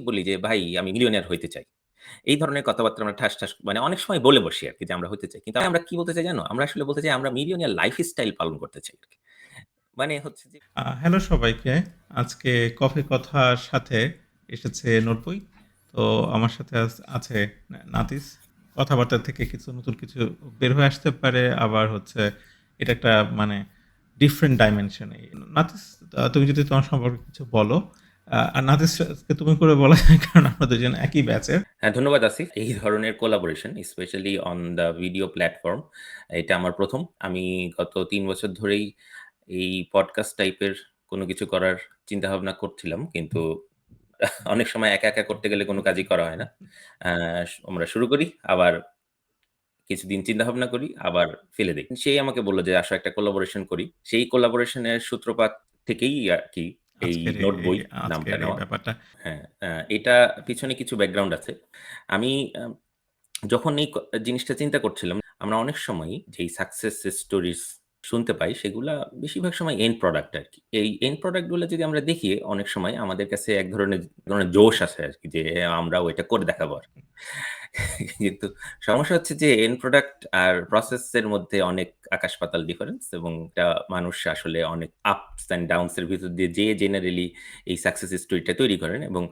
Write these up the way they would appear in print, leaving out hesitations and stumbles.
বলি যে, "ভাই আমি মিলিয়নিয়ার হইতে চাই।" এই ধরনের কথাবার্তা আমরা ঠাস মানে অনেক সময় বলে বসি আরকি যে আমরা হইতে চাই। কিন্তু আমরা কি বলতে চাই জানো? আমরা আসলে বলতে চাই আমরা মিলিয়নিয়ার লাইফস্টাইল পালন করতে চাই আরকি। মানে হচ্ছে যে হ্যালো সবাইকে। আজকে কফি কথার সাথে এসেছে নব্বই। তো আমার সাথে আছে নাতিস। কথাবার্তা থেকে কিছু নতুন কিছু বের হয়ে আসতে পারে। আবার হচ্ছে এটা একটা মানে ডিফারেন্ট ডাইমেনশন এ। নাতিস তুমি যদি তোমার সম্পর্কে কিছু বলো। আর নাতিসকে তুমি করে বলা যায় কারণ আমরা দুজন একই ব্যাচের। হ্যাঁ, ধন্যবাদ আসিফ। এই ধরনের collaboration specially on the video platform এটা আমার ১ম। আমি গত ৩ বছর ধরেই এই পডকাস্ট টাইপের কোনো কিছু করার চিন্তাভাবনা করছিলাম। কিন্তু অনেক সময় একা করতে গেলে কোনো কাজই করা হয় না। আ আমরা শুরু করি, আবার কিছুদিন চিন্তাভাবনা করি, আবার ফেলে দেই। সেই আমাকে বলল যে, "আসো একটা কোলাবোরেশন করি।" সেই কোলাবোরেশন এর সূত্রপাত থেকেই আরকি এই আজকের নোট বই নামটা আজকের এই নেওয়া। ব্যাপারটা। হ্যাঁ, এটা পিছনে কিছু ব্যাকগ্রাউন্ড আছে। আমি আ যখন এই জিনিসটা চিন্তা করছিলাম, আমরা অনেক সময়ই যেই সাকসেস স্টোরিজ শুনতে পাই, সেগুলা বেশিরভাগ সময় এন্ড প্রোডাক্ট আরকি। এই এন্ড প্রোডাক্ট গুলা যদি আমরা দেখি, অনেক সময় আমাদের কাছে এক ধরনের জোশ আসে আরকি যে, আমরাও এটা করে দেখাবো আরকি। কিন্তু সমস্যা হচ্ছে যে এন্ড প্রোডাক্ট আর প্রসেস এর মধ্যে অনেক আকাশ-পাতাল ডিফারেন্স এবং এটা মানুষ আসলে অনেক আপস অ্যান্ড ডাউনস এর ভিতর দিয়ে যেয়ে জেনারেলি এই সাকসেস স্টোরিটা তৈরি করেন এবং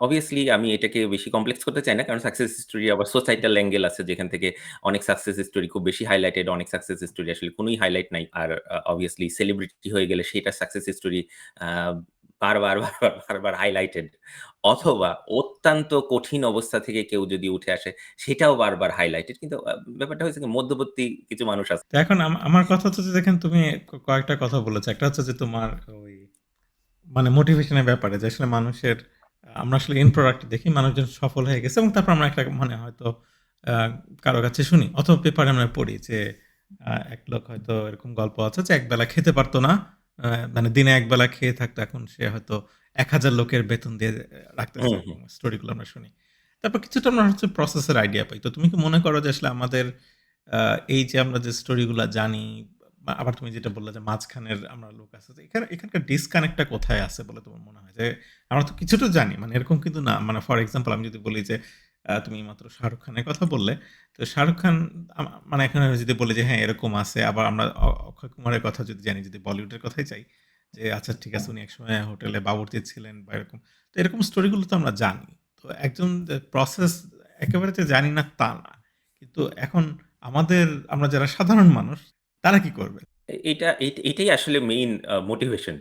অবভিয়াসলি আমি এটাকে বেশি কমপ্লেক্স করতে চাই না। কারণ সাকসেস স্টোরি আবার সোসাইটাল অ্যাঙ্গেল আছে যেখান থেকে অনেক সাকসেস স্টোরি খুব বেশি হাইলাইটেড, অনেক সাকসেস স্টোরি আসলে কোনই হাইলাইট নাই। আর অবভিয়াসলি সেলিব্রিটি হয়ে গেলে সেটা সাকসেস স্টোরি আ বারবার হাইলাইটেড। অথবা অত্যন্ত কঠিন অবস্থা থেকে কেউ যদি উঠে আসে সেটাও বারবার হাইলাইটেড। কিন্তু ব্যাপারটা হয়েছে কি মধ্যবর্তী কিছু মানুষ আছে। তো এখন আমার কথা হচ্ছে যে দেখেন তুমি কয়েকটা কথা বলেছো। একটা হচ্ছে যে তোমার ওই মানে মোটিভেশন এর ব্যাপারে যে আসলে মানুষের আমরা আসলে এন্ড প্রোডাক্ট দেখি মানুষজন সফল হয়ে গেছে এবং তারপর আমরা একটা মানে হয়তো আ কারো কাছে শুনি অথবা পেপারে আমরা পড়ি যে এক লোক হয়তো এরকম গল্প আছে যে একবেলা খেতে পারত না। আ মানে দিনে একবেলা খেয়ে থাকতো এখন সে হয়তো ১,০০০ লোকের বেতন দিয়ে রাখতেছে হুম, হুম। এরকম স্টোরিগুলো আমরা শুনি। তারপর কিছুটা আমরা হচ্ছে প্রসেস এর আইডিয়া পাই। তো তুমি কি মনে করো যে আসলে আমাদের আ এই যে আমরা যে স্টোরিগুলা জানি আবার তুমি যেটা বললে যে মাঝখানের আমরা লোক আছে। তো এখানকার ডিসকানেক্ট টা কোথায় আছে বলে তোমার মনে হয়? যে আমরা তো কিছুটা জানি। মানে এরকম কিন্তু না। মানে ফর এক্সাম্পল আমি যদি বলি যে তুমি মাত্র শাহরুখ খানের কথা বললে। তো শাহরুখ খান মানে এখানে যদি বলি যে হ্যাঁ, এরকম আছে। আবার আমরা অক্ষয় কুমারের কথা যদি জানি, যদি বলিউডের কথাই চাই। যে আচ্ছা ঠিক আছে উনি একসময় হোটেলে বাবুর্চি ছিলেন বা এরকম। তো এরকম স্টোরি গুলো তো আমরা জানি। তো একজন প্রসেস একেবারে যে জানি না তা না। কিন্তু এখন আমরা যারা সাধারণ মানুষ তারা কি করবে? এটাই আসলে মেইন মোটিভেশন।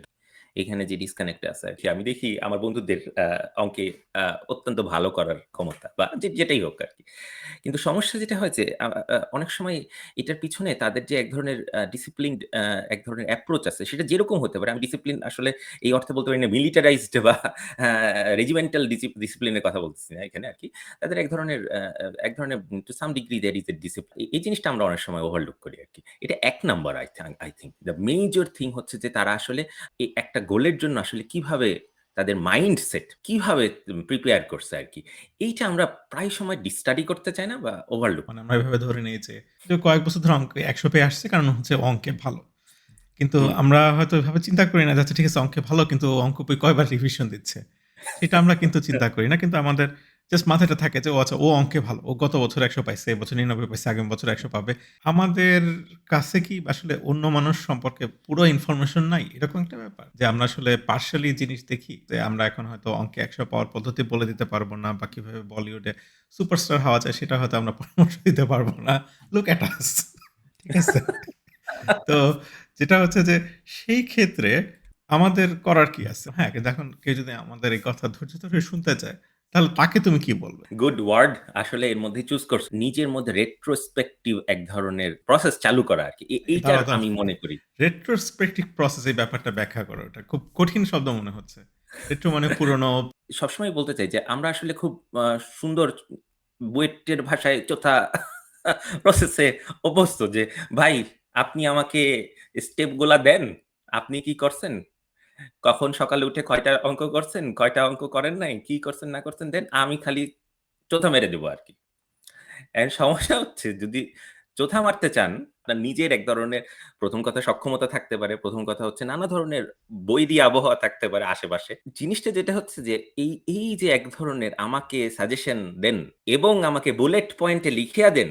এখানে যে ডিসকানেক্ট আছে আরকি। আমি দেখি আমার বন্ধুদের অঙ্কে আ অত্যন্ত ভালো করার ক্ষমতা বা যেটাই হোক আরকি। কিন্তু সমস্যা যেটা হয় যে আ আ অনেক সময় এটার পিছনে তাদের যে এক ধরনের ডিসিপ্লিনড এক ধরনের অ্যাপ্রোচ আছে সেটা যেরকম হতে পারে। আমি ডিসিপ্লিন আসলে এই অর্থে বলতে পারি না মিলিটারাইজড বা আ রেজিমেন্টাল ডিসিপ্লিনের কথা বলতেছি না এখানে আরকি। তাদের এক ধরনের to some degree there is a discipline. এই জিনিসটা আমরা অনেক সময় ওভারলুক করি আরকি। এটা ১ number I think. The major thing হচ্ছে যে তারা আসলে একটা গোলের জন্য আসলে কিভাবে তাদের মাইন্ডসেট কিভাবে প্রিপেয়ার করছে আরকি। এইটা আমরা প্রায় সময় স্টাডি করতে চাই না বা ওভারলুক। মানে আমরা এভাবে ধরে নিই যে কয়েক বছর ধরে অঙ্কে ১০০ পেয়ে আসছে কারণ হচ্ছে ও অঙ্কে ভালো। কিন্তু হুম। আমরা হয়তো এভাবে চিন্তা করি না যে আচ্ছা ঠিক আছে অঙ্কে ভালো কিন্তু ও অঙ্ক বই কয়বার রিভিশন দিচ্ছে। সেটা আমরা কিন্তু চিন্তা করি না। কিন্তু আমাদের জাস্ট মাথায় এটা থাকে যে ও আচ্ছা ও অঙ্কে ভালো। ও গত বছর ১০০ পাইছে, এবছর ৯৯ পাইছে, আগামী বছর ১০০ পাবে। আমাদের কাছে কি আসলে অন্য মানুষ সম্পর্কে পুরো ইনফরমেশন নাই? এরকম একটা ব্যাপার? যে আমরা আসলে পার্শিয়ালি জিনিস দেখি যে আমরা এখন হয়তো অঙ্কে ১০০ পাওয়ার পদ্ধতি বলে দিতে পারব না বা কিভাবে বলিউডে সুপারস্টার হওয়া যায় সেটা হয়তো আমরা পরামর্শ দিতে পারব না। লুক এট আস ঠিক আছে? তো যেটা হচ্ছে যে সেই ক্ষেত্রে আমাদের করার কি আছে? হ্যাঁ, কিন্তু এখন কেউ যদি আমাদের এই কথা ধৈর্য ধরে শুনতে চায়, তাহলে তাকে তুমি কি বলবে? গুড ওয়ার্ড আসলে এর মধ্যে চুজ করছে। নিজের মধ্যে রেট্রোস্পেকটিভ এক ধরনের প্রসেস চালু করা আরকি। এইটার দাঁড়াও, আমি মনে করি। retrospective process এই ব্যাপারটা ব্যাখ্যা করো। এটা খুব কঠিন শব্দ মনে হচ্ছে। retro মানে পুরনো। সবসময় বলতে চাই যে আমরা আসলে খুব সুন্দর বুয়েটের ভাষায় চোথা প্রসেস এ অভ্যস্ত যে, "ভাই আপনি আমাকে স্টেপ গুলা দেন। আপনি কি করছেন? কখন সকালে উঠে কয়টা অঙ্ক করছেন, কয়টা অঙ্ক করেন নাই, কি করছেন না করছেন দেন। আমি খালি চোথা মেরে দেব আরকি।" সমস্যা হচ্ছে যদি চোথা মারতে চান, আপনার নিজের এক ধরনের ১ম কথা সক্ষমতা থাকতে পারে। ১ম কথা হচ্ছে নানা ধরনের বৈরী আবহাওয়া থাকতে পারে আশেপাশে। জিনিসটা যেটা হচ্ছে যে এই যে এক ধরনের আমাকে সাজেশন দেন এবং আমাকে বুলেট পয়েন্টে লিখিয়া দেন,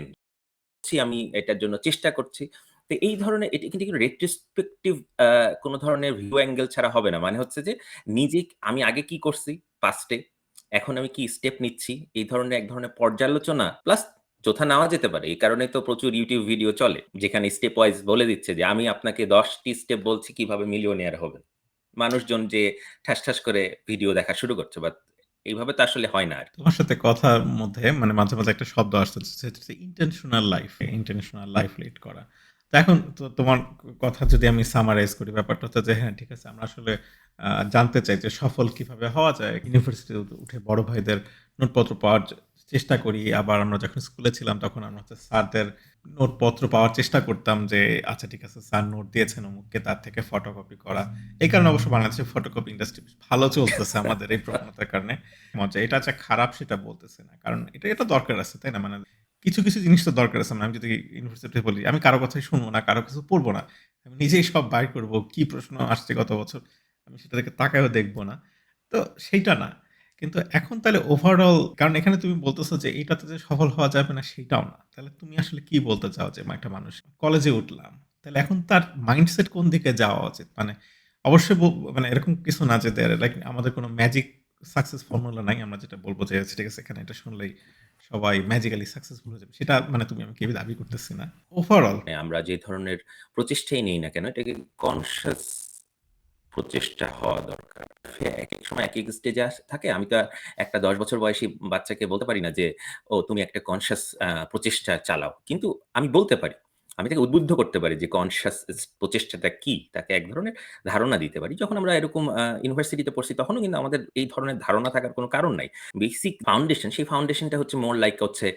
আমি এটার জন্য চেষ্টা করছি। তো এই ধরনের এটা কিন্তু রেট্রোস্পেকটিভ আ কোন ধরনের ভিউ অ্যাঙ্গেল ছাড়া হবে না। মানে হচ্ছে যে নিজে আমি আগে কি করছি পাস্ট এ, এখন আমি কি স্টেপ নিচ্ছি। এই ধরনের এক ধরনের পর্যালোচনা প্লাস চোথা নেওয়া যেতে পারে। এই কারণেই তো প্রচুর YouTube ভিডিও চলে। যেখানে স্টেপ ওয়াইজ বলে দিচ্ছে যে আমি আপনাকে ১০ টি স্টেপ বলছি কিভাবে মিলিয়নিয়ার হবেন। মানুষজন যে ঠাস করে ভিডিও দেখা শুরু করছে। বাট এইভাবে তো আসলে হয় না আরকি। তোমার সাথে কথার মধ্যে মানে মাঝে একটা শব্দ আসতেছে সেটা হচ্ছে ইন্টেনশনাল লাইফ লিড করা। তো এখন তোমার কথা যদি আমি সামারাইজ করি ব্যাপারটা হচ্ছে যে হ্যাঁ, ঠিক আছে আমরা আসলে জানতে চাই যে সফল কিভাবে হওয়া যায়। ইউনিভার্সিটিতে উঠে বড় ভাইদের নোটপত্র পাওয়ার চেষ্টা করি। আবার আমরা যখন স্কুলে ছিলাম তখন আমরা হচ্ছে স্যারদের নোটপত্র পাওয়ার চেষ্টা করতাম যে আচ্ছা ঠিক আছে স্যার নোট দিয়েছেন অমুককে তার থেকে ফটোকপি করা। এই কারণে অবশ্য বাংলাদেশের ফটোকপি ইন্ডাস্ট্রি বেশ ভালো চলতেছে আমাদের এই প্রবণতার কারণে। মজা। এটা যে খারাপ সেটা বলতেছি না। কারণ এটা দরকার আছে, তাই না? মানে কিছু জিনিস তো দরকার আছে। মানে আমি যদি ইউনিভার্সিটিতে বলি, আমি কারো কথাই শুনবো না, কারো কিছু পড়বো না। আমি নিজেই সব বাইর করব। কি প্রশ্ন আসছে গত বছর, আমি সেটা দিকে তাকায়ও দেখব না। তো সেইটা না। কিন্তু এখন তাহলে ওভারঅল কারণ এখানে তুমি বলতেছো যে এটাতে যে সফল হওয়া যাবে না সেইটাও না। তাহলে তুমি আসলে কি বলতে চাও যে একটা মানুষ কলেজে উঠলাম। তাহলে এখন তার মাইন্ডসেট কোন দিকে যাওয়া উচিত? মানে অবশ্যই মানে এরকম কিছু না যে লাইক আমাদের কোনো ম্যাজিক সাকসেস ফর্মুলা নাই। আমরা যেটা বলব যে ঠিক আছে এখানে এটা শুনলেই সবাই ম্যাজিক্যালি সাকসেসফুল হয়ে যাবে। সেটা মানে তুমি আমি কেউই দাবি করতেছি না। ওভারঅল আমরা যে ধরনের প্রচেষ্টাই নেই না কেন এটাকে কনসিয়াস প্রচেষ্টা হওয়া দরকার। একেক সময় একেক স্টেজে থাকে। আমি তো আর একটা ১০ বছর বয়সী বাচ্চাকে বলতে পারি না যে, "ও তুমি একটা কনসিয়াস প্রচেষ্টা চালাও।" কিন্তু আমি বলতে পারি। আমি তাকে উদ্বুদ্ধ করতে পারি যে কনসিয়াস প্রচেষ্টাটা কি? তাকে এক ধরনের ধারণা দিতে পারি। যখন আমরা এরকম ইউনিভার্সিটিতে পড়ছি তখনও কিন্তু আমাদের এই ধরনের ধারণা থাকার কোনো কারণ নাই। বেসিক ফাউন্ডেশন সেই ফাউন্ডেশনটা হচ্ছে মোর লাইক হচ্ছে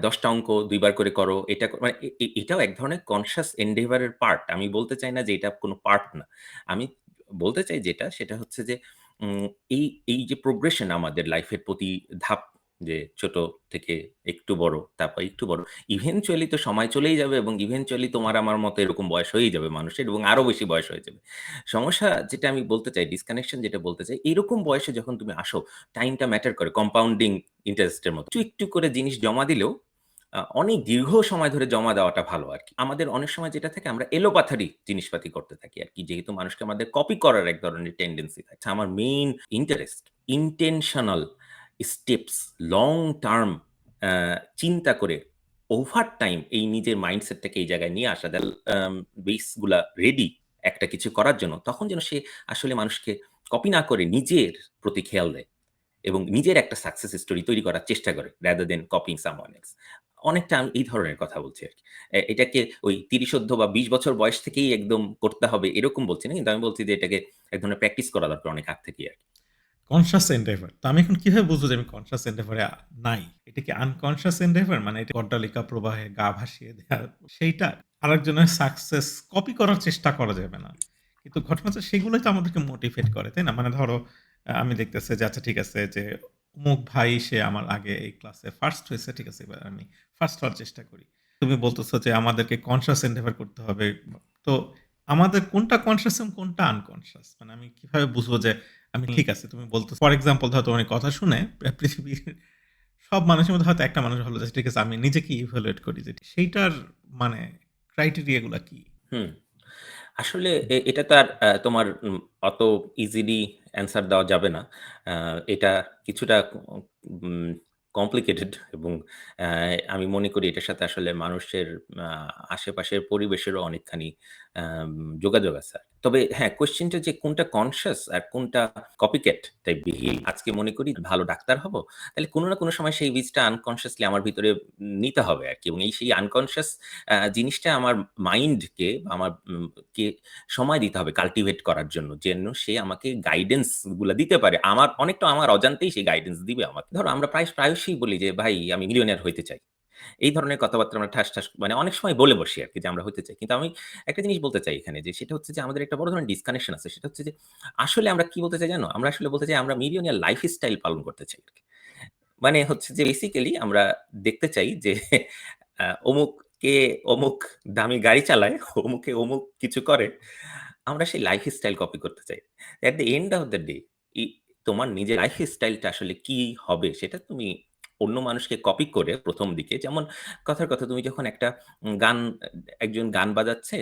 ১০ টা অঙ্ক ২ বার করে করো। এটা মানে এটাও এক ধরনের কনসিয়াস এন্ডেভার এর পার্ট। আমি বলতে চাই না যে এটা কোনো পার্ট না। আমি বলতে চাই যেটা সেটা হচ্ছে যে উম এই যে প্রোগ্রেশন আমাদের লাইফের প্রতি ধাপ যে ছোট থেকে একটু বড়, তারপর একটু বড়। ইভেনচুয়ালি তো সময় চলেই যাবে এবং ইভেনচুয়ালি তোমার আমার মতো এরকম বয়স হয়েই যাবে মানুষের এবং আরো বেশি বয়স হয়ে যাবে। সমস্যা যেটা আমি বলতে চাই, ডিসকানেকশন যেটা বলতে চাই, এরকম বয়সে যখন তুমি আসো, টাইমটা ম্যাটার করে কম্পাউন্ডিং ইন্টারেস্ট এর মতো। একটু করে জিনিস জমা দিলেও অনেক দীর্ঘ সময় ধরে জমা দেওয়াটা ভালো আরকি। আমাদের অনেক সময় যেটা থাকে আমরা এলোপাথারি জিনিসপাতি করতে থাকি আরকি। যেহেতু মানুষকে আমাদের কপি করার এক ধরনের টেনডেন্সি থাকে। আমার main interest intentional steps long term uh চিন্তা করে ওভার টাইম এই নিজের মাইন্ডসেটটাকে এই জায়গায় নিয়ে আসা বেস গুলা রেডি একটা কিছু করার জন্য। তখন যেন সে আসলে মানুষকে কপি না করে নিজের প্রতি খেয়াল দেয়। এবং নিজের একটা সাকসেস স্টোরি তৈরি করার চেষ্টা করে rather than copying someone else. অনেকটা আমি এই ধরনের কথা বলছি আরকি। এটাকে ওই ৩০ বা ২০ বছর বয়স থেকেই একদম করতে হবে এরকম বলছি না। কিন্তু আমি বলছি যে এটাকে এক ধরনের প্র্যাকটিস করা দরকার অনেক আগ থেকেই আরকি। Conscious Endeavour. তো আমি এখন কিভাবে বুঝবো যে আমি কনশাস এন্ডেভার এ নাই? এটা কি আনকনশাস এন্ডেভার? মানে এটা অট্টালিকা প্রবাহে গা ভাসিয়ে দেয়া সেইটা? আরেকজনের সাকসেস কপি করার চেষ্টা করা যাবে না। কিন্তু ঘটনা হচ্ছে সেগুলোই তো আমাদেরকে মোটিভেট করে, তাই না? মানে ধরো আমি দেখতেছি যে আচ্ছা ঠিক আছে যে অমুক ভাই সে আমার আগে এই ক্লাসে ফার্স্ট হয়েছে। ঠিক আছে এবার আমি ফার্স্ট হওয়ার চেষ্টা করি। তুমি বলতেছো যে আমাদেরকে কনশাস এন্ডেভার করতে হবে। তো আমাদের কোনটা কনশাস এবং কোনটা আনকনশাস? মানে আমি কিভাবে বুঝবো যে আমি ঠিক আছে তুমি বলতেছো ফর এক্সাম্পল ধরো তোমার এই কথা শুনে পৃথিবীর সব মানুষের মধ্যে হয়তো একটা মানুষ ভালো যে ঠিক আছে আমি নিজেকে ইভালুয়েট করি যে সেইটার মানে ক্রাইটেরিয়া গুলা কি? হুম। আসলে এটা তো আর তোমার অত ইজিলি অ্যান্সার দেওয়া যাবে না। আ এটা কিছুটা উম কমপ্লিকেটেড এবং অ্যা আমি মনে করি এটার সাথে আসলে মানুষের আ আশেপাশের পরিবেশেরও অনেকখানি আম যোগাযোগ আছে। তবে হ্যাঁ, কোয়েশ্চেনটা যে কোনটা কনশাস আর কোনটা কপিক্যাট টাইপ বিহেভ আজকে মনে করি ভালো ডাক্তার হব। তাহলে কোনো না কোনো সময় সেই বীজটা আনকনশাসলি আমার ভিতরে নিতে হবে আরকি এবং সেই আনকনশাস জিনিসটা আমার মাইন্ডকে আমার কে সময় দিতে হবে কাল্টিভেট করার জন্য। যেন সে আমাকে গাইডেন্স গুলা দিতে পারে। অনেকটা আমার অজান্তেই সে গাইডেন্স দিবে আমাকে। ধরো আমরা প্রায়শই বলি যে, "ভাই আমি মিলিয়নিয়ার হইতে চাই।" এই ধরনের কথাবার্তা আমরা ঠাস মানে অনেক সময় বলে বসি আরকি যে আমরা হইতে চাই। কিন্তু আমি একটা জিনিস বলতে চাই এখানে যে সেটা হচ্ছে যে আমাদের একটা বড় ধরনের ডিসকানেকশন আছে। সেটা হচ্ছে যে আসলে আমরা কি বলতে চাই জানো? আমরা আসলে বলতে চাই আমরা মিলিয়নিয়ার লাইফস্টাইল পালন করতে চাই আরকি। মানে হচ্ছে যে বেসিক্যালি আমরা দেখতে চাই যে অমুক কে অমুক দামি গাড়ি চালায়, অমুকে অমুক কিছু করে। আমরা সেই লাইফস্টাইল কপি করতে চাই। At the end of the day ই তোমার নিজের লাইফস্টাইলটা আসলে কি হবে সেটা তুমি অন্য মানুষকে কপি করে ১ম দিকে যেমন কথার কথা তুমি যখন একটা গান একজন গান বাজাচ্ছে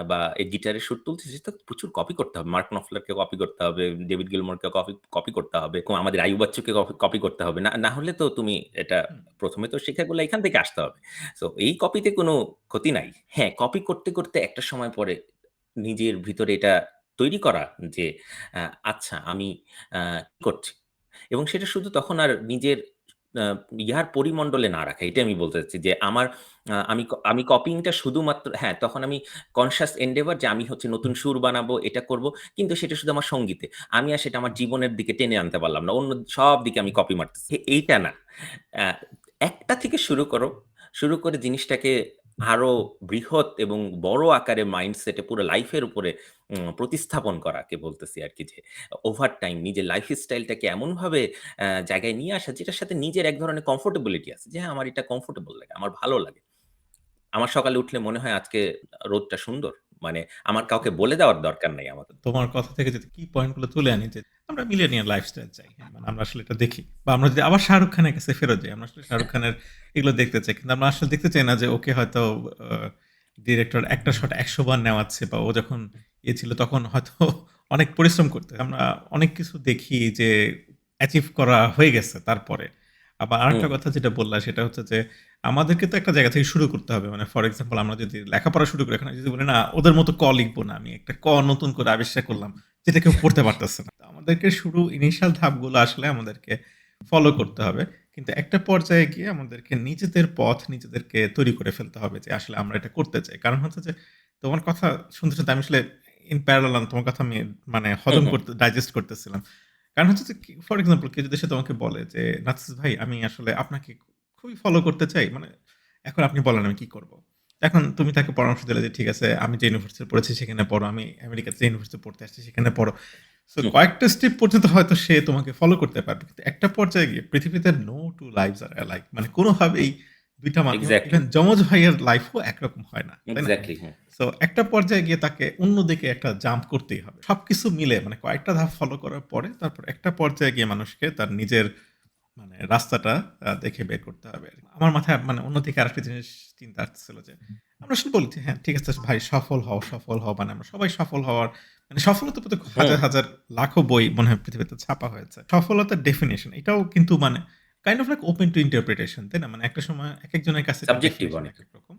বা এই গিটারের সুর তুলছে সেটা তো প্রচুর কপি করতে হবে। মার্ক নফলারকে কপি করতে হবে, ডেভিড গিলমোরকে কপি করতে হবে, আমাদের আইয়ুব বাচ্চুকে কপি করতে হবে। না হলে তো তুমি এটা হুম। ১ম এ তো শেখাগুলা এখান থেকে আসতে হবে। সো এই কপিতে কোনো ক্ষতি নাই। হ্যাঁ, কপি করতে, করতে একটা সময় পরে নিজের ভিতরে এটা তৈরি করা যে আ আচ্ছা আমি কি করছি? এবং সেটা শুধু তখন আর নিজের আ ইয়ার পরিমণ্ডলে না রাখা। এটাই আমি বলতে চাচ্ছি যে আমার আমি কপিং টা শুধুমাত্র হ্যাঁ, তখন আমি কনশাস এন্ডেভার যে আমি হচ্ছে নতুন সুর বানাবো, এটা করব। কিন্তু সেটা শুধু আমার সঙ্গীতে। আমি আর সেটা আমার জীবনের দিকে টেনে আনতে পারলাম না। অন্য সব দিকে আমি কপি মারতেছি। এইটা না। আ একটা থেকে শুরু করো। শুরু করে জিনিসটাকে আরো বৃহৎ এবং বড় আকারে মাইন্ডসেটে পুরো লাইফের উপরে প্রতিস্থাপন করাকে বলতেছি আরকি যে ওভার টাইম নিজের লাইফস্টাইলটাকে এমনভাবে জায়গায় নিয়ে আসা যেটার সাথে নিজের এক ধরনের কমফোর্টেবিলিটি আছে। যে হ্যাঁ, আমার এটা কমফোর্টেবল লাগে, আমার ভালো লাগে। আমার সকালে উঠলে মনে হয় আজকে রোদটা সুন্দর। মানে আমার কাউকে বলে দেওয়ার দরকার নাই আমার। তোমার কথা থেকে যদি কি পয়েন্ট গুলো তুলে আনি যে আমরা মিলেনিয়াল লাইফস্টাইল চাই। হ্যাঁ, মানে আমরা আসলে এটা দেখি। বা আমরা যদি আবার শাহরুখ খানের কাছে ফেরত যাই, আমরা আসলে শাহরুখ খানের এগুলো দেখতে চাই। কিন্তু আমরা আসলে দেখতে চাই না যে ওকে হয়তো আ ডিরেক্টর একটা শট ১০০ বার নেওয়াচ্ছে বা ও যখন ছিল তখন হয়তো অনেক পরিশ্রম করতে হয়। আমরা অনেক কিছু দেখি যে অ্যাচিভ করা হয়ে গেছে তারপরে। আবার হুম, আরেকটা হুম। কথা যেটা বললা সেটা হচ্ছে যে আমাদেরকে তো একটা জায়গা থেকে শুরু করতে হবে। মানে ফর এক্সাম্পল আমরা যদি লেখাপড়া শুরু করি এখন যদি বলি না ওদের মতো লিখবো না। আমি একটা নতুন করে আবিষ্কার করলাম যেটা কেউ পড়তে পারতেছে না। তো আমাদেরকে শুরু ইনিশিয়াল ধাপগুলো আসলে আমাদেরকে ফলো করতে হবে। কিন্তু একটা পর্যায়ে গিয়ে আমাদেরকে নিজেদের পথ নিজেদেরকে তৈরি করে ফেলতে হবে যে আসলে আমরা এটা করতে চাই। কারণ হচ্ছে যে তোমার কথা শুনতে আমি আসলে ইন প্যারালাল তোমার কথা আমি মানে হুম, হজম হুম। করতে ডাইজেস্ট করতেছিলাম। কারণ হচ্ছে যে ফর এক্সাম্পল কেউ যদি এসে তোমাকে বলে যে, "নাথিস ভাই আমি আসলে আপনাকে খুবই ফলো করতে চাই। মানে এখন আপনি বলেন আমি কি করব?" এখন তুমি তাকে পরামর্শ দিলে যে, "ঠিক আছে আমি যে ইউনিভার্সিটিতে পড়েছি সেখানে পড়ো। আমি আমেরিকাতে যে ইউনিভার্সিটিতে পড়তে আসছি সেখানে পড়ো।" সো হুম, কয়েকটা স্টেপ পর্যন্ত হয়তো সে তোমাকে ফলো করতে পারবে। কিন্তু একটা পর্যায়ে গিয়ে পৃথিবীতে নো 2 লাইভস আর অ্যালাইক মানে কোনভাবেই ২ টা এক্সাক্টলি, ইভেন যমজ ভাইয়ের লাইফও একরকম হয় না। তাই না? এক্সাক্টলি। হুম। সো একটা পর্যায়ে গিয়ে তাকে অন্যদিকে একটা জাম্প করতেই হবে। সবকিছু মিলে মানে কয়েকটা ধাপ ফলো করার পরে তারপর একটা পর্যায়ে গিয়ে মানুষকে তার নিজের মানে রাস্তাটা দেখে বের করতে হবে আরকি। আমার মাথায় মানে অন্যদিকে আরেকটা জিনিস চিন্তা আসতেছিল যে, আমরা আসলে বলি যে, "হ্যাঁ, ঠিক আছে ভাই সফল হও, সফল হও।" মানে আমরা সবাই সফল হওয়ার মানে সফলতার প্রতি হুম, হাজার, হাজার লাখো বই মনে হয় পৃথিবীতে ছাপা হয়েছে। সফলতার ডেফিনিশন এটাও কিন্তু মানে kind of like open to interpretation, তাই না? মানে একটা সময় একেকজনের কাছে এটার সাবজেক্টিভ ডেফিনিশন অনেক। একেক রকম।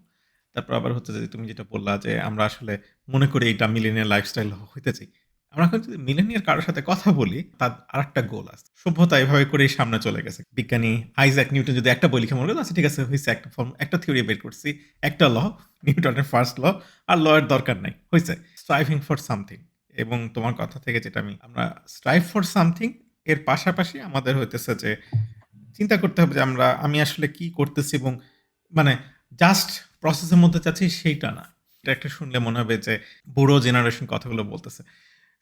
তারপর আবার হচ্ছে যে তুমি যেটা বললা যে, আমরা আসলে মনে করি এটা মিলেনিয়াল লাইফস্টাইল হইতে চাই। আমরা এখন যদি মিলেনিয়ার কারো সাথে কথা বলি, তার আরেকটা গোল আছে। সভ্যতা এভাবে করেই সামনে চলে গেছে। বিজ্ঞানী আইজ্যাক নিউটন যদি একটা বই লিখে মনে করেন, আচ্ছা ঠিক আছে হইছে একটা একটা থিওরি বের করছি। একটা নিউটনের ফার্স্ট আর এর দরকার নাই। হইছে। স্ট্রাইভিং ফর সামথিং এবং তোমার কথা থেকে যেটা আমরা স্ট্রাইভ ফর সামথিং এর পাশাপাশি আমাদের হইতেছে যে চিন্তা করতে হবে যে আমি আসলে কি করতেছি এবং মানে জাস্ট প্রসেস এর মধ্যে যাচ্ছি সেইটা না। এটা একটা শুনলে মনে হবে যে বুড়ো জেনারেশন কথাগুলো বলতেছে।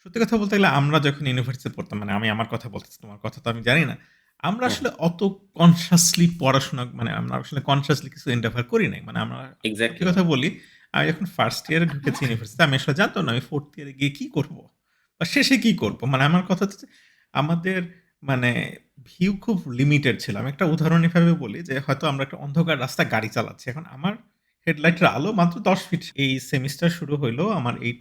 সত্যি কথা বলতে গেলে আমরা যখন ইউনিভার্সিটিতে পড়তাম মানে আমি আমার কথা বলতেছি, তোমার কথা তো আমি জানি না। আমরা হুম, হুম। আসলে অত কনসিয়াসলি পড়াশোনা মানে আমরা আসলে কনসিয়াসলি কিছু এন্ডেভার করি নাই। মানে আমরা সত্যি এক্সাক্টলি। কথা বলি, আমি যখন ফার্স্ট ইয়ারে ঢুকেছি ইউনিভার্সিটিতে আমি আসলে জানতাম না আমি 4th ইয়ারে গিয়ে কি করব? বা শেষে কি করব? মানে আমার কথা হচ্ছে যে আমাদের মানে ভিউ খুব লিমিটেড ছিল। আমি একটা উদাহরণ এভাবে বলি যে হয়তো আমরা একটা অন্ধকার রাস্তায় গাড়ি চালাচ্ছি। এখন আমার হেডলাইটের আলো মাত্র ১০ ফিট। এই সেমিস্টার শুরু হইলো আমার এই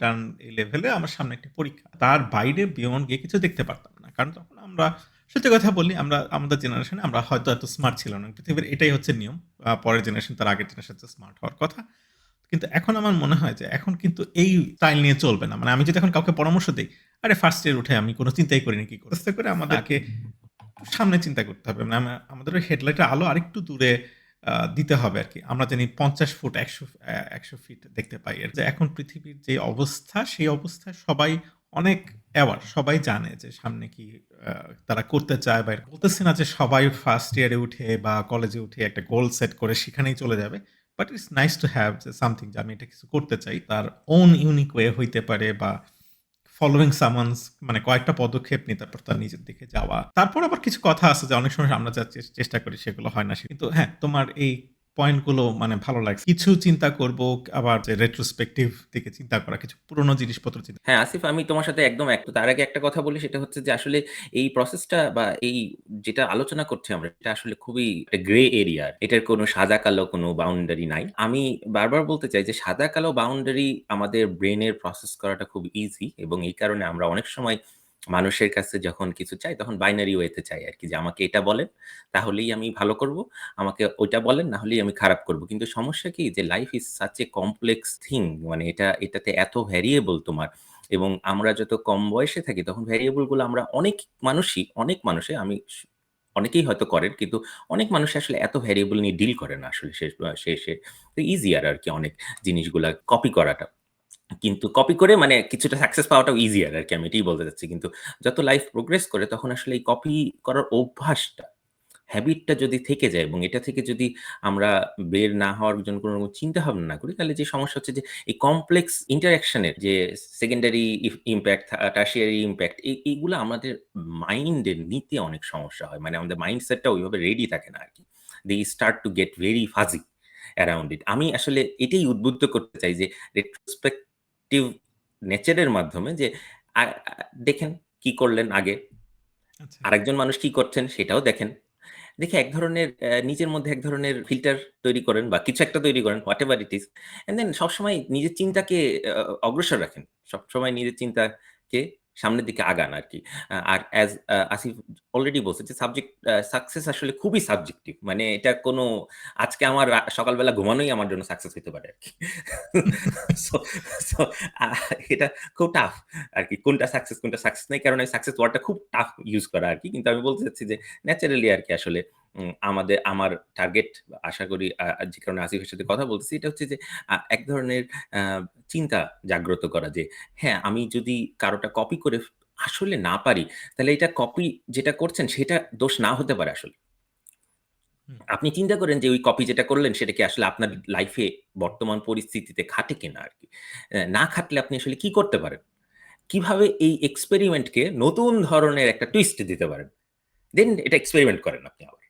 লেভেলে আমার সামনে একটা পরীক্ষা। তার বাইরে বিয়ন্ড গিয়ে কিছু দেখতে পারতাম না। কারণ তখন আমরা সত্যি কথা বলি আমরা আমাদের জেনারেশনে আমরা হয়তো এত স্মার্ট ছিলাম না। পৃথিবীর এটাই হচ্ছে নিয়ম। পরের জেনারেশন তার আগের জেনারেশন হচ্ছে স্মার্ট হওয়ার কথা। কিন্তু এখন আমার মনে হয় যে এখন কিন্তু এই স্টাইল নিয়ে চলবে না। মানে আমি যদি এখন কাউকে পরামর্শ দেই, "আরে ফার্স্ট ইয়ার উঠে আমি কোন চিন্তাই করিনি কি করব?" আস্তে করে আমাদেরকে সামনে চিন্তা করতে হবে। মানে আমাদের ওই হেডলাইটের আলো আরেকটু দূরে দিতে হবে আরকি। আমরা জানি ৫০ ফুট ১০০ ফিট দেখতে পাই। যে এখন পৃথিবীর যে অবস্থা, সেই অবস্থায় সবাই অনেক অ্যাওয়ার। সবাই জানে যে সামনে কি আ তারা করতে চায় বা বলতেছি না যে সবাই ফার্স্ট ইয়ারে উঠে বা কলেজে উঠে একটা গোল সেট করে সেখানেই চলে যাবে। But it's nice to have যে সামথিং যে আমি এটা কিছু করতে চাই। তার ওন ইউনিক ওয়ে হইতে পারে বা ফলোইং সামানস মানে কয়েকটা পদক্ষেপ নিয়ে তারপর তার নিজের দিকে যাওয়া। তারপর আবার কিছু কথা আছে যে অনেক সময় আমরা যা চেষ্টা করি সেগুলো হয় না। কিন্তু হ্যাঁ, তোমার এই পয়েন্টগুলো মানে ভালো লাগছে। কিছু চিন্তা করব, আবার যে রেট্রোস্পেক্টিভ দিকে চিন্তা করা, কিছু পুরনো জিনিসপত্র চিন্তা। হ্যাঁ, আসিফ, আমি তোমার সাথে একদম এক। তার আগে একটা কথা বলি, সেটা হচ্ছে যে আসলে এই প্রসেসটা বা এই যেটা আলোচনা করছি আমরা, এটা আসলে খুবই একটা গ্রে এরিয়া। এটার কোনো সাদা-কালো কোনো বাউন্ডারি নাই। আমি বারবার বলতে চাই যে সাদা-কালো বাউন্ডারি আমাদের ব্রেইনের প্রসেস করাটা খুব ইজি, এবং এই কারণে আমরা অনেক সময় মানুষের কাছে যখন কিছু চাই তখন বাইনারি ওয়েতে চাই আরকি, যে আমাকে এটা বলেন তাহলেই আমি ভালো করব, আমাকে ওইটা বলেন না হলেই আমি খারাপ করব। কিন্তু সমস্যা কি, যে life is such a complex thing, মানে এটাতে এত ভ্যারিয়েবল তোমার, এবং আমরা যত কম বয়সে থাকি তখন ভ্যারিয়েবল গুলো আমরা অনেক মানুষে অনেকেই হয়তো করেন, কিন্তু অনেক মানুষ আসলে এত ভ্যারিয়েবল নিয়ে ডিল করে না আসলে শেষে। তো ইজিয়ার আরকি অনেক জিনিসগুলা কপি করাটা। কিন্তু কপি করে মানে কিছুটা সাকসেস পাওয়াটাও ইজিয়ার আরকি, আমি এটাই বলতে চাচ্ছি। কিন্তু যত লাইফ প্রোগ্রেস করে তখন আসলে এই কপি করার অভ্যাসটা, হ্যাবিটটা যদি থেকে যায় এবং এটা থেকে যদি আমরা বের না হওয়ার জন্য কোনো রকম চিন্তাভাবনা না করি, তাহলে যে সমস্যা হচ্ছে যে এই কমপ্লেক্স ইন্টারেকশন এর যে সেকেন্ডারি ইমপ্যাক্ট, টারশিয়ারি ইমপ্যাক্ট, এইগুলা আমাদের মাইন্ডে নিতে অনেক সমস্যা হয়। মানে আমাদের মাইন্ডসেটটা ওইভাবে রেডি থাকে না আরকি। They start to get very fuzzy around it. আমি আসলে এটাই উদ্বুদ্ধ করতে চাই যে রেট্রোস্পেক্টিভ নেচারের মাধ্যমে যে আ আ দেখেন কি করলেন আগে, আচ্ছা। আরেকজন মানুষ কি করছেন সেটাও দেখেন। দেখে এক ধরনের নিজের মধ্যে এক ধরনের ফিল্টার তৈরি করেন বা কিছু একটা তৈরি করেন, whatever it is. And then সবসময় নিজের চিন্তাকে অগ্রসর রাখেন। সবসময় নিজের চিন্তাকে সামনের দিকে আগান আরকি। আর অ্যাজ আসিফ অলরেডি বলছে যে সাকসেস আসলে খুবই সাবজেক্টিভ। মানে এটা কোনো আজকে আমার সকালবেলা ঘুমানোই আমার জন্য সাকসেস হইতে পারে আরকি। সো সো আ এটা খুব টাফ আরকি। কোনটা সাকসেস নাই। কারণ এই সাকসেস ওয়ার্ডটা খুব টাফ ইউস করা আরকি। কিন্তু আমি বলতে চাচ্ছি যে ন্যাচারালি আরকি আসলে আমার টার্গেট, আশা করি যে কারণে আসিফের সাথে কথা বলতেছি, এটা হচ্ছে যে এক ধরনের আ চিন্তা জাগ্রত করা যে, হ্যাঁ, আমি যদি কারোটা কপি করে আসলে না পারি, তাহলে এটা কপি যেটা করছেন সেটা দোষ না হতে পারে আসলে। হুম। আপনি চিন্তা করেন যে ওই কপি যেটা করলেন সেটা কি আসলে আপনার লাইফে বর্তমান পরিস্থিতিতে খাটে কিনা আরকি। না খাটলে আপনি আসলে কি করতে পারেন? কিভাবে এই এক্সপেরিমেন্টকে নতুন ধরনের একটা টুইস্ট দিতে পারেন? দেন এটা এক্সপেরিমেন্ট করেন আপনি আবার।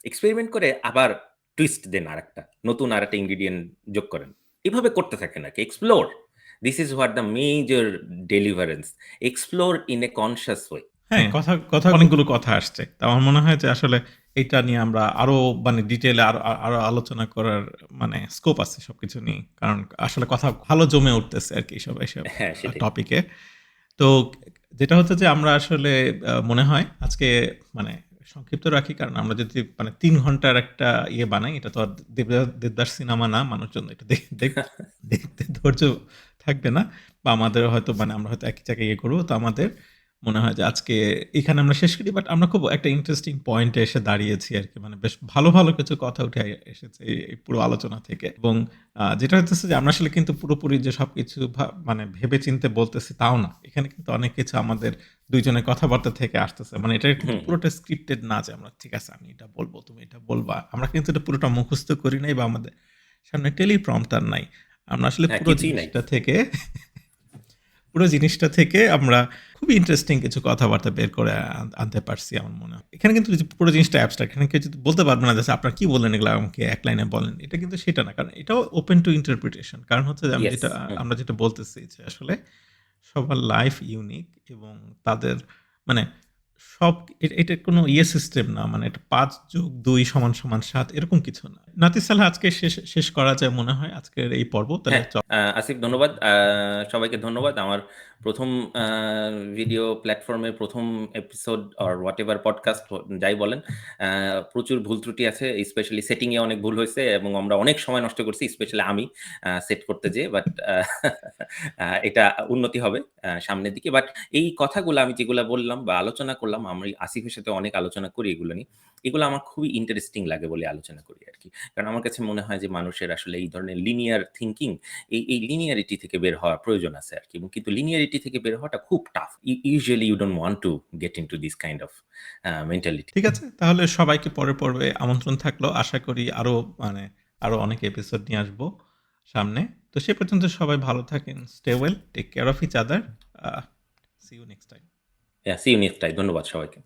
এক্সপেরিমেন্ট করে আবার টুইস্ট দেন আরেকটা। নতুন আরেকটা ইনগ্রিডিয়েন্ট যোগ করেন। এভাবে করতে থাকেন আরকি। Explore. This is what the major deliverance. Explore in a conscious way. হ্যাঁ, কথা অনেকগুলো কথা আসছে। তো আমার মনে হয় যে আসলে এইটা নিয়ে আমরা আরো মানে ডিটেইলে আরো আলোচনা করার মানে স্কোপ আছে সবকিছু নিয়ে। কারণ আসলে কথা ভালো জমে উঠতেছে আরকি এসব হ্যাঁ, সেটাই। টপিকে। তো যেটা হচ্ছে যে আমরা আসলে মনে হয় আজকে মানে সংক্ষিপ্ত রাখি, কারণ আমরা যদি মানে ৩ ঘন্টার একটা বানাই, এটা তো আর দেবদাস সিনেমা না, মানুষজন এটা দেখতে ধৈর্য থাকবে না। বা আমাদের হয়তো মানে আমরা হয়তো একই জায়গায় করব। তো আমাদের মনে হয় যে আজকে এখানে আমরা শেষ করি। বাট আমরা খুব একটা ইন্টারেস্টিং পয়েন্টে এসে দাঁড়িয়েছি আরকি। মানে বেশ ভালো কিছু কথা উঠে এসেছে এই পুরো আলোচনা থেকে। এবং যেটা হইতেছে যে আমরা আসলে কিন্তু পুরোপুরি যে সবকিছু মানে ভেবে চিন্তে বলতেছি তাও না। এখানে কিন্তু অনেক কিছু আমাদের ২ জনের কথাবার্তা থেকে আসতেছে। মানে এটা কিন্তু হুম, হুম। পুরোটা স্ক্রিপ্টেড না যে আমরা ঠিক আছে আমি এটা বলব, তুমি এটা বলবা। আমরা কিন্তু এটা পুরোটা মুখস্থ করি নাই বা আমাদের সামনে টেলিপ্রম্পটার নাই। আমরা আসলে হ্যাঁ, কিছুই নাই। পুরো জিনিসটা থেকে আমরা খুবই ইন্টারেস্টিং কিছু কথাবার্তা বের করে আনতে পারছি আমার মনে হয়। এখানে কিন্তু যে পুরো জিনিসটা অ্যাবস্ট্রাক্ট। এখানে কেউ যদি বলতে পারবে না যে আপনারা কি বললেন এগুলা আমাকে এক লাইনে বলেন। এটা কিন্তু সেটা না। কারণ এটাও ওপেন টু ইন্টারপ্রিটেশন। কারণ হচ্ছে যে ইয়েস। হুম। আমরা যেটা বলতেছি যে আসলে সবার লাইফ ইউনিক এবং তাদের মানে সব এটা কোনো সিস্টেম না। মানে এটা ৫+২ = ৭ এরকম কিছু না। নাতিস সালেহ আজকে শেষ করা যায় মনে হয় আজকের এই পর্ব। তাহলে হ্যাঁ, আসিফ ধন্যবাদ। সবাইকে ধন্যবাদ। আমার ১ম আ ভিডিও প্ল্যাটফর্মের ১ম এপিসোড অর হোয়াটএভার পডকাস্ট যাই বলেন। প্রচুর ভুল ত্রুটি আছে। স্পেশালি সেটিং এ অনেক ভুল হইছে এবং আমরা অনেক সময় নষ্ট করছি। স্পেশালি আমি সেট করতে যেয়ে। বাট এটা উন্নতি হবে সামনের দিকে। বাট এই কথাগুলা আমি যেগুলা বললাম বা আলোচনা করলাম, আমি আসিফের সাথে অনেক আলোচনা করি এগুলো নিয়ে। এগুলো আমার খুবই ইন্টারেস্টিং লাগে বলে আলোচনা করি আরকি। কারণ আমার কাছে মনে হয় যে মানুষের আসলে এই ধরনের লিনিয়ার থিংকিং, এই লিনিয়ারিটি থেকে বের হওয়ার প্রয়োজন আছে আরকি। এবং কিন্তু লিনিয়ারিটি থেকে বের হওয়াটা খুব tough. Usually you don't want to get into this kind of mentality. ঠিক আছে। তাহলে সবাইকে পরের পর্বে আমন্ত্রণ থাকলো। আশা করি মানে আরো অনেক এপিসোড নিয়ে আসবো সামনে। তো সে পর্যন্ত সবাই ভালো থাকেন। Stay well, take care of each other. See you next time. See you next time. ধন্যবাদ সবাইকে।